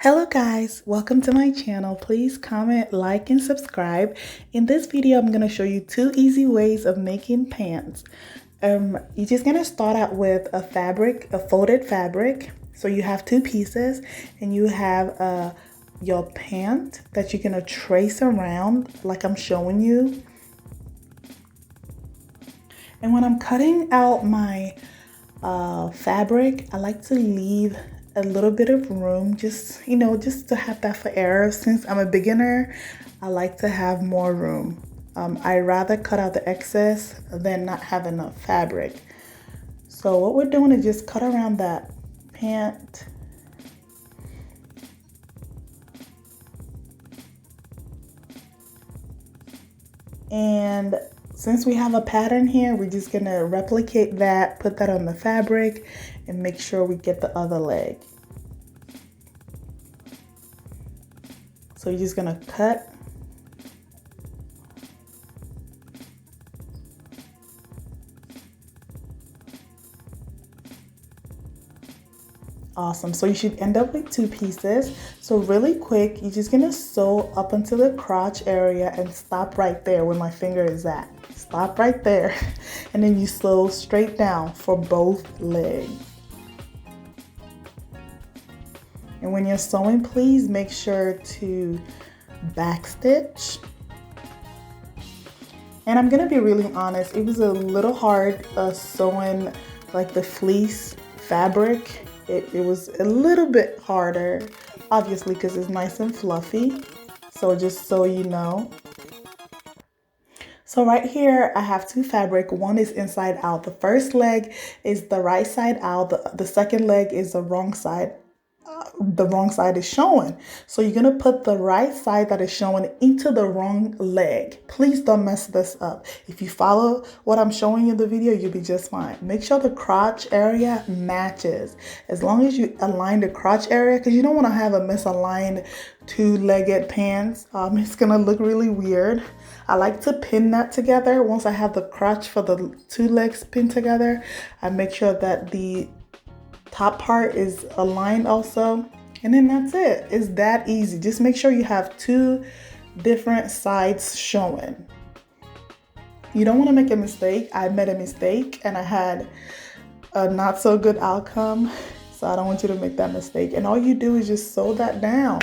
Hello guys, welcome to my channel. Please comment, like, and subscribe. In this video, I'm going to show you 2 easy ways of making pants. You're just going to start out with a folded fabric. So you have 2 pieces and you have your pant that you're going to trace around like I'm showing you. And when I'm cutting out my fabric, I like to leave a little bit of room, just to have that for error. Since I'm a beginner, I like to have more room. I'd rather cut out the excess than not have enough fabric. So what we're doing is just cut around that pant. And since we have a pattern here, we're just gonna replicate that, put that on the fabric, and make sure we get the other leg. So you're just gonna cut. Awesome, so you should end up with 2 pieces. So really quick, you're just gonna sew up until the crotch area and stop right there where my finger is at. Stop right there. And then you sew straight down for both legs. And when you're sewing, please make sure to backstitch. And I'm gonna be really honest, it was a little hard sewing like the fleece fabric. It was a little bit harder, obviously, because it's nice and fluffy. So just so you know. So right here, I have 2 fabric. One is inside out. The first leg is the right side out. The second leg is the wrong side. The wrong side is showing. So you're gonna put the right side that is showing into the wrong leg. Please don't mess this up. If you follow what I'm showing you in the video, you'll be just fine. Make sure the crotch area matches. As long as you align the crotch area, because you don't want to have a misaligned 2-legged pants. It's gonna look really weird. I like to pin that together. Once I have the crotch for the 2 legs pinned together, I make sure that the top part is aligned also, and then that's it. It's that easy. Just make sure you have 2 different sides showing. You don't want to make a mistake. I made a mistake and I had a not so good outcome, so I don't want you to make that mistake. And all you do is just sew that down.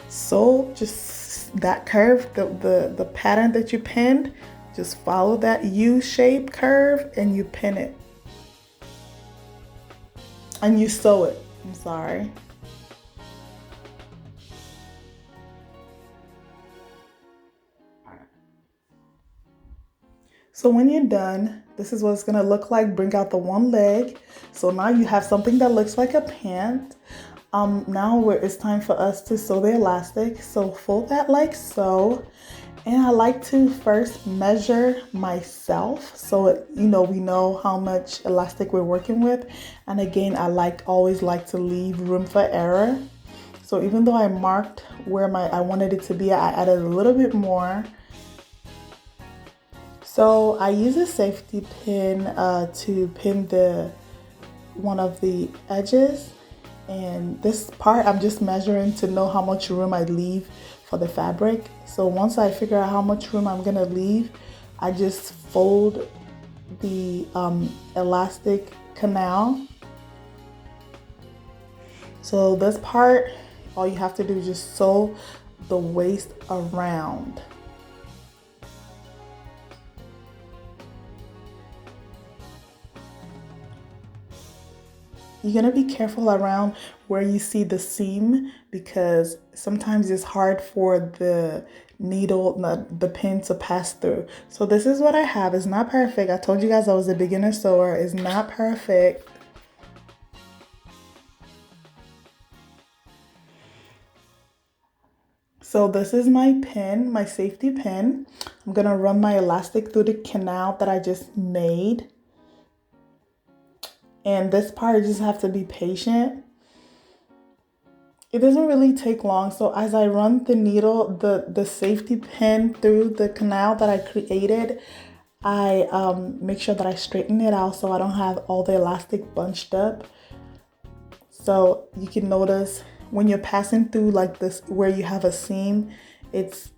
So just that curve, the pattern that you pinned, just follow that U-shaped curve and you pin it. And you sew it. I'm sorry. So when you're done, this is what it's gonna look like. Bring out the one leg. So now you have something that looks like a pant. Now it's time for us to sew the elastic. So fold that like so. And I like to first measure myself so we know how much elastic we're working with. And again, I always like to leave room for error. So even though I marked where I wanted it to be, I added a little bit more. So I use a safety pin to pin one of the edges. And this part I'm just measuring to know how much room I leave for the fabric. So once I figure out how much room I'm gonna leave, I just fold the elastic canal. So this part, all you have to do is just sew the waist around. You're gonna be careful around where you see the seam, because sometimes it's hard for the needle, the pin to pass through. So this is what I have. It's not perfect. I told you guys I was a beginner sewer. It's not perfect. So this is my pin, my safety pin. I'm gonna run my elastic through the canal that I just made. And this part, you just have to be patient. It doesn't really take long. So as I run the needle, the safety pin through the canal that I created, I make sure that I straighten it out so I don't have all the elastic bunched up. So you can notice when you're passing through like this where you have a seam, it's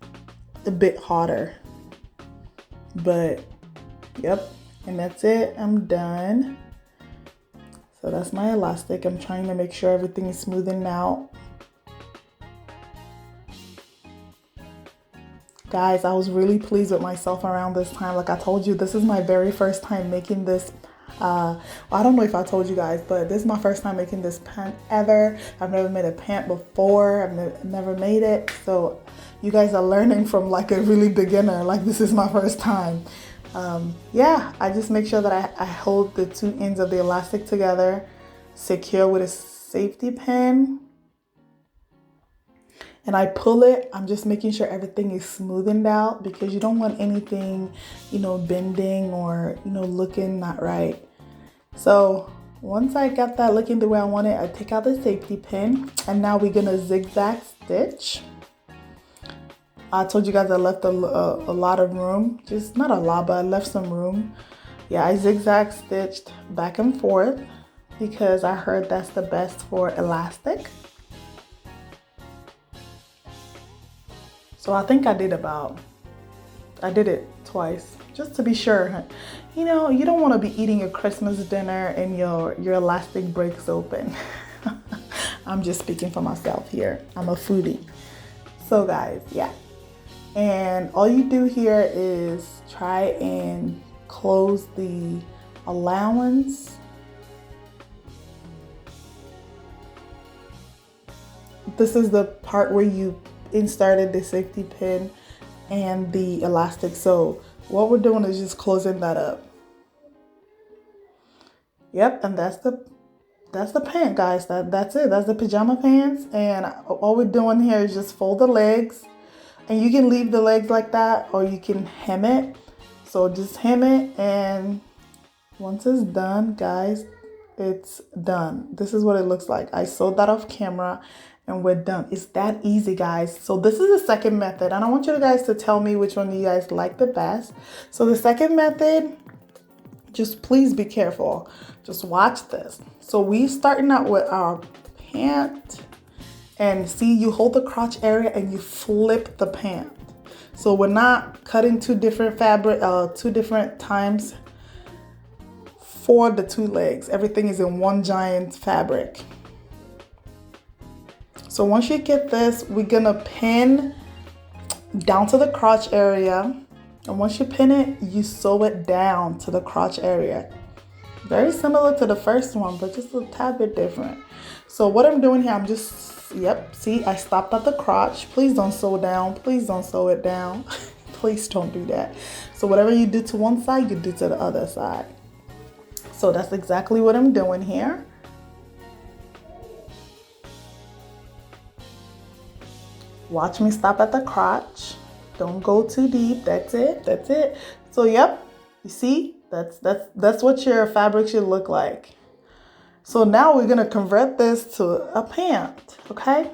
a bit hotter. But yep, and that's it. I'm done. So that's my elastic. I'm trying to make sure everything is smoothing out. Guys, I was really pleased with myself around this time. Like I told you, this is my very first time making this. Well, I don't know if I told you guys, but this is my first time making this pant ever. I've never made a pant before. I've never made it. So you guys are learning from like a really beginner. Like this is my first time. Yeah, I just make sure that I hold the two ends of the elastic together, secure with a safety pin. And I pull it. I'm just making sure everything is smoothened out because you don't want anything, you know, bending or, you know, looking not right. So once I got that looking the way I want it, I take out the safety pin and now we're gonna zigzag stitch. I told you guys I left a lot of room, just not a lot, but I left some room. Yeah, I zigzag stitched back and forth because I heard that's the best for elastic. So I think I did it twice, just to be sure. You know, you don't want to be eating your Christmas dinner and your elastic breaks open. I'm just speaking for myself here. I'm a foodie. So guys, yeah. And all you do here is try and close the allowance. This is the part where you inserted the safety pin and the elastic. So what we're doing is just closing that up. Yep, and that's the pant, guys. That's it. That's the pajama pants. And all we're doing here is just fold the legs. And you can leave the legs like that or you can hem it. So just hem it, and once it's done, guys, it's done. This is what it looks like. I sewed that off camera and we're done. It's that easy, guys. So this is the second method, and I want you guys to tell me which one you guys like the best. So the second method, just please be careful. Just watch this. So we starting out with our pant, and see, you hold the crotch area and you flip the pant. So we're not cutting two different fabric, two different times for the two legs. Everything is in one giant fabric. So once you get this, we're gonna pin down to the crotch area. And once you pin it, you sew it down to the crotch area. Very similar to the first one, but just a tad bit different. So what I'm doing here, I'm just, yep, see, I stopped at the crotch. Please don't sew down. Please don't sew it down. Please don't do that. So whatever you do to one side, you do to the other side. So that's exactly what I'm doing here. Watch me stop at the crotch. Don't go too deep. That's it. That's it. So yep, you see, that's what your fabric should look like. So now we're gonna convert this to a pant, okay?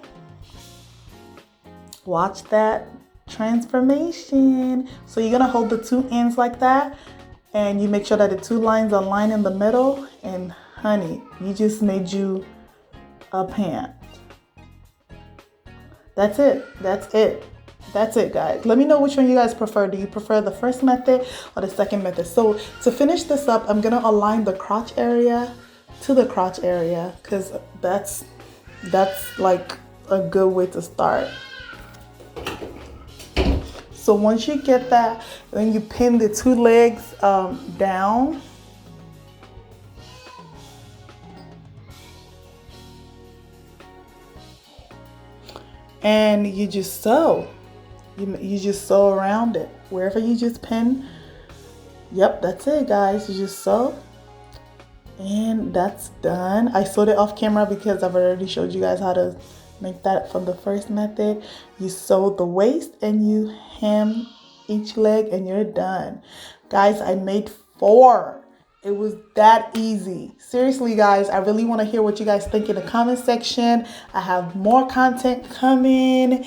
Watch that transformation. So you're gonna hold the two ends like that, and you make sure that the two lines align in the middle, and honey, you just made you a pant. That's it. That's it. That's it, guys. Let me know which one you guys prefer. Do you prefer the first method or the second method? So to finish this up, I'm gonna align the crotch area to the crotch area, because that's like a good way to start. So once you get that, then you pin the two legs down. And you just sew. You just sew around it. Wherever you just pin. Yep, that's it, guys. You just sew. And that's done. I sewed it off camera because I've already showed you guys how to make that from the first method. You sew the waist and you hem each leg and you're done. Guys, I made 4. It was that easy. Seriously, guys, I really want to hear what you guys think in the comment section. I have more content coming.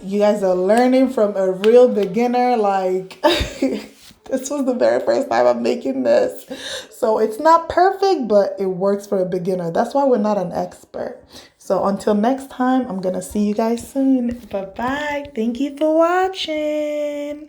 You guys are learning from a real beginner. Like, this was the very first time I'm making this. So it's not perfect, but it works for a beginner. That's why we're not an expert. So So until next time, I'm gonna see you guys soon. Bye bye. Thank you for watching.